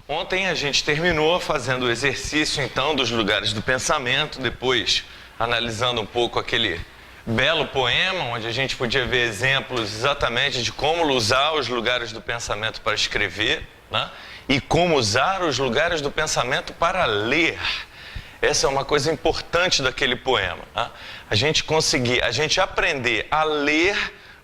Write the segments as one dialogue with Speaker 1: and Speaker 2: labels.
Speaker 1: Ontem a gente terminou fazendo o exercício, então, dos lugares do pensamento, depois analisando um pouco aquele belo poema, onde a gente podia ver exemplos exatamente de como usar os lugares do pensamento para escrever, né? E como usar os lugares do pensamento para ler. Essa é uma coisa importante daquele poema, né? A gente aprender a ler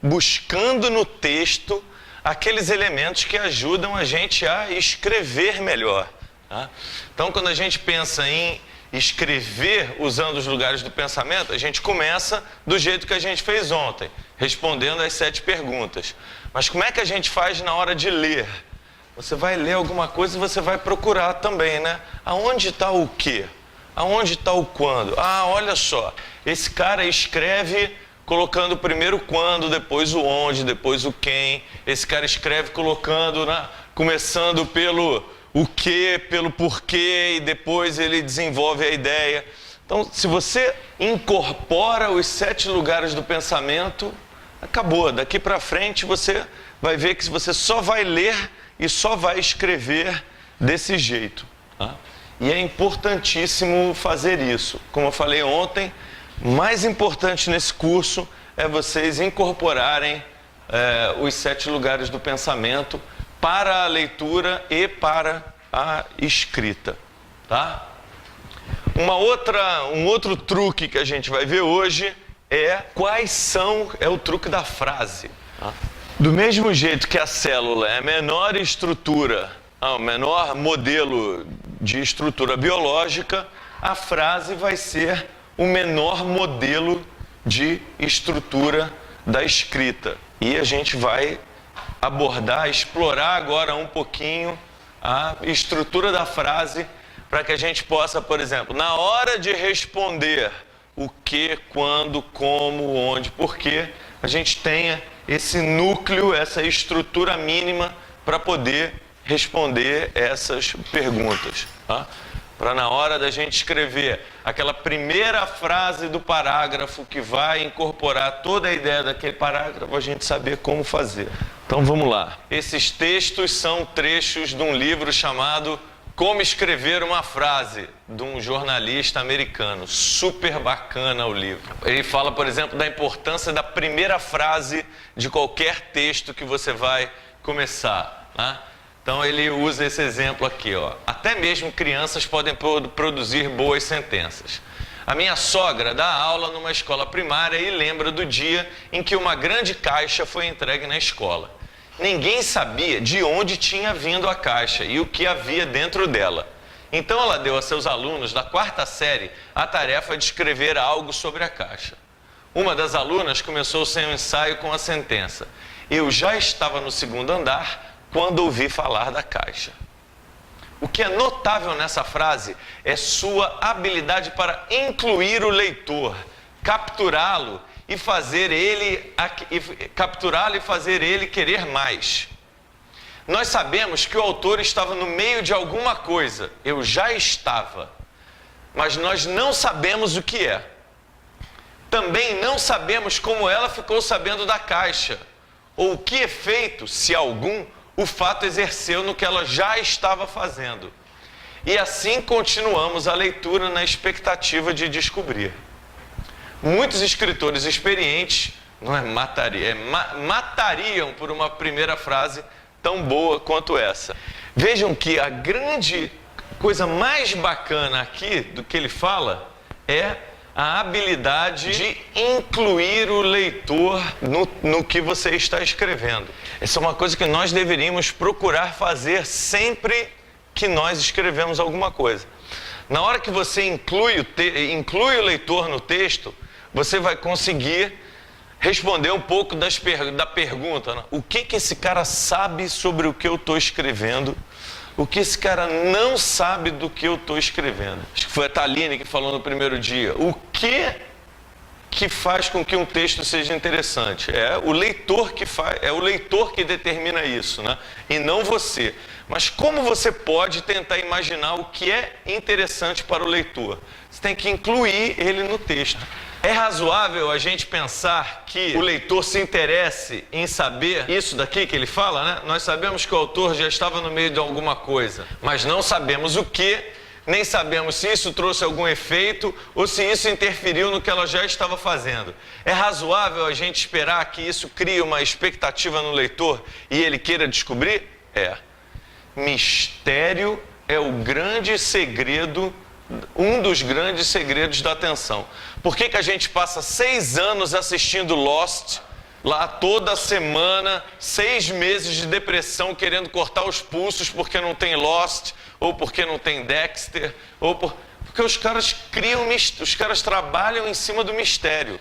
Speaker 1: buscando no texto aqueles elementos que ajudam a gente a escrever melhor, tá? Então, quando a gente pensa em escrever usando os lugares do pensamento, a gente começa do jeito que a gente fez ontem, respondendo as 7 perguntas. Mas como é que a gente faz na hora de ler? Você vai ler alguma coisa e você vai procurar também, né? Aonde está o quê? Aonde está o quando? Ah, olha só, esse cara escreve colocando primeiro o quando, depois o onde, depois o quem. Esse cara escreve colocando, começando pelo o que, pelo porquê, e depois ele desenvolve a ideia. Então, se você incorpora os 7 lugares do pensamento, acabou. Daqui para frente você vai ver que você só vai ler e só vai escrever desse jeito, tá? E é importantíssimo fazer isso. Como eu falei ontem, mais importante nesse curso é vocês incorporarem os 7 lugares do pensamento para a leitura e para a escrita, tá? Um outro truque que a gente vai ver hoje é o truque da frase, tá? Do mesmo jeito que a célula é a menor estrutura, o menor modelo de estrutura biológica, a frase vai ser o menor modelo de estrutura da escrita. E a gente vai explorar agora um pouquinho a estrutura da frase, para que a gente possa, por exemplo, na hora de responder o que, quando, como, onde, porquê, a gente tenha esse núcleo, essa estrutura mínima para poder responder essas perguntas, tá? Para na hora da gente escrever aquela primeira frase do parágrafo que vai incorporar toda a ideia daquele parágrafo, a gente saber como fazer. Então vamos lá. Esses textos são trechos de um livro chamado Como Escrever uma Frase, de um jornalista americano. Super bacana o livro. Ele fala, por exemplo, da importância da primeira frase de qualquer texto que você vai começar, né? Então ele usa esse exemplo aqui, ó. Até mesmo crianças podem produzir boas sentenças. A minha sogra dá aula numa escola primária e lembra do dia em que uma grande caixa foi entregue na escola. Ninguém sabia de onde tinha vindo a caixa e o que havia dentro dela. Então ela deu a seus alunos da 4ª série a tarefa de escrever algo sobre a caixa. Uma das alunas começou seu ensaio com a sentença: eu já estava no 2º andar quando ouvi falar da caixa. O que é notável nessa frase é sua habilidade para incluir o leitor, capturá-lo e fazer ele querer mais. Nós sabemos que o autor estava no meio de alguma coisa, eu já estava, mas nós não sabemos o que é. Também não sabemos como ela ficou sabendo da caixa, ou que efeito, se algum, o fato exerceu no que ela já estava fazendo. E assim continuamos a leitura na expectativa de descobrir. Muitos escritores experientes matariam por uma primeira frase tão boa quanto essa. Vejam que a grande coisa mais bacana aqui do que ele fala é a habilidade de incluir o leitor no que você está escrevendo. Essa é uma coisa que nós deveríamos procurar fazer sempre que nós escrevemos alguma coisa. Na hora que você inclui o leitor no texto, você vai conseguir responder um pouco da pergunta, né? O que esse cara sabe sobre o que eu estou escrevendo? O que esse cara não sabe do que eu estou escrevendo? Acho que foi a Taline que falou no primeiro dia. O que faz com que um texto seja interessante? É o leitor que determina isso, né? E não você. Mas como você pode tentar imaginar o que é interessante para o leitor? Você tem que incluir ele no texto. É razoável a gente pensar que o leitor se interesse em saber isso daqui que ele fala, né? Nós sabemos que o autor já estava no meio de alguma coisa, mas não sabemos o que, nem sabemos se isso trouxe algum efeito ou se isso interferiu no que ela já estava fazendo. É razoável a gente esperar que isso crie uma expectativa no leitor e ele queira descobrir? É. Mistério é o grande segredo, um dos grandes segredos da atenção. Por que a gente passa 6 anos assistindo Lost, lá toda semana, 6 meses de depressão, querendo cortar os pulsos porque não tem Lost, ou porque não tem Dexter, porque os caras os caras trabalham em cima do mistério,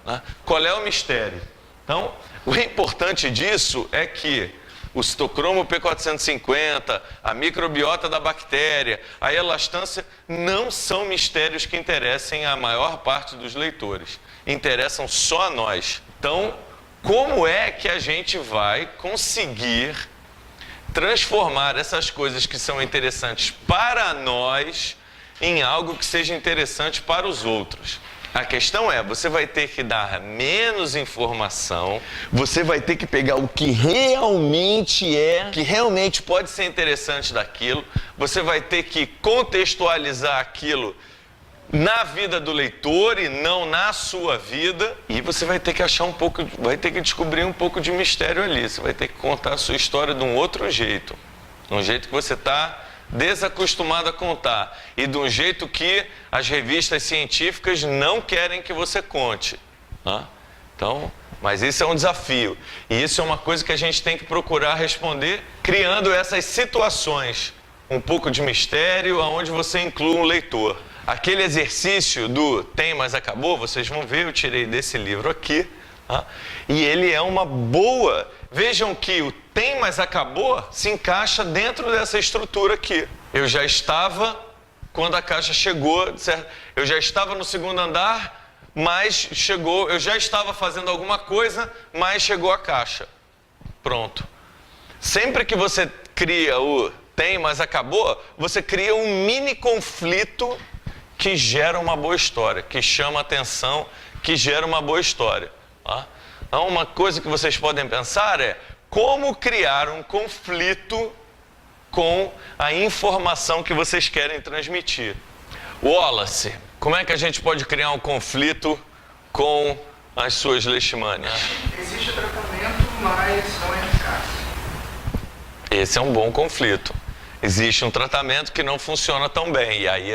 Speaker 1: né? Qual é o mistério? Então, o importante disso é que o citocromo P450, a microbiota da bactéria, a elastância, não são mistérios que interessem a maior parte dos leitores. Interessam só a nós. Então, como é que a gente vai conseguir transformar essas coisas que são interessantes para nós em algo que seja interessante para os outros? A questão é, você vai ter que dar menos informação, você vai ter que pegar o que realmente pode ser interessante daquilo, você vai ter que contextualizar aquilo na vida do leitor e não na sua vida, e você vai ter que vai ter que descobrir um pouco de mistério ali, você vai ter que contar a sua história de um outro jeito, um jeito que você está desacostumado a contar e de um jeito que as revistas científicas não querem que você conte, né? Então, mas isso é um desafio e isso é uma coisa que a gente tem que procurar responder criando essas situações, um pouco de mistério, onde você inclui um leitor. Aquele exercício do tem, mas acabou, vocês vão ver, eu tirei desse livro aqui, né? E ele é uma boa. Vejam que o tem, mas acabou se encaixa dentro dessa estrutura aqui. Eu já estava, quando a caixa chegou, certo? Eu já estava no segundo andar, mas chegou, eu já estava fazendo alguma coisa, mas chegou a caixa. Pronto. Sempre que você cria o tem, mas acabou, você cria um mini conflito que gera uma boa história, que chama atenção, que gera uma boa história, tá? Então, uma coisa que vocês podem pensar é como criar um conflito com a informação que vocês querem transmitir. Wallace, como é que a gente pode criar um conflito com as suas leishmanias?
Speaker 2: Existe tratamento, mas não é eficaz.
Speaker 1: Esse é um bom conflito. Existe um tratamento que não funciona tão bem. E aí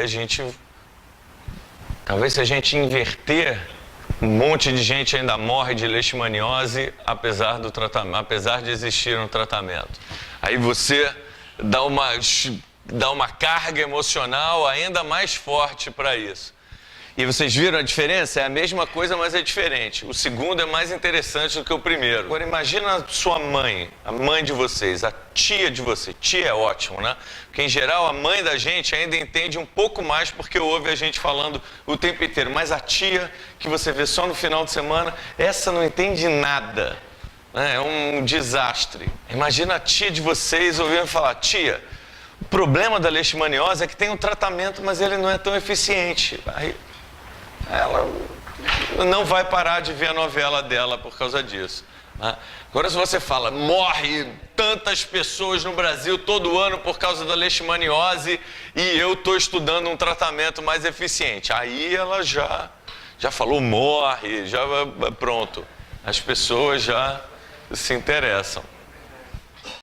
Speaker 1: talvez se a gente inverter, um monte de gente ainda morre de leishmaniose, apesar de existir um tratamento. Aí você dá uma carga emocional ainda mais forte para isso. E vocês viram a diferença? É a mesma coisa, mas é diferente. O segundo é mais interessante do que o primeiro. Agora imagina a sua mãe, a mãe de vocês, a tia de vocês. Tia é ótimo, né? Porque em geral a mãe da gente ainda entende um pouco mais porque ouve a gente falando o tempo inteiro. Mas a tia que você vê só no final de semana, essa não entende nada. É um desastre. Imagina a tia de vocês ouvindo falar: tia, o problema da leishmaniose é que tem um tratamento, mas ele não é tão eficiente. Aí ela não vai parar de ver a novela dela por causa disso, né? Agora, se você fala, morre tantas pessoas no Brasil todo ano por causa da leishmaniose e eu estou estudando um tratamento mais eficiente, aí ela já falou morre, já pronto, as pessoas já se interessam.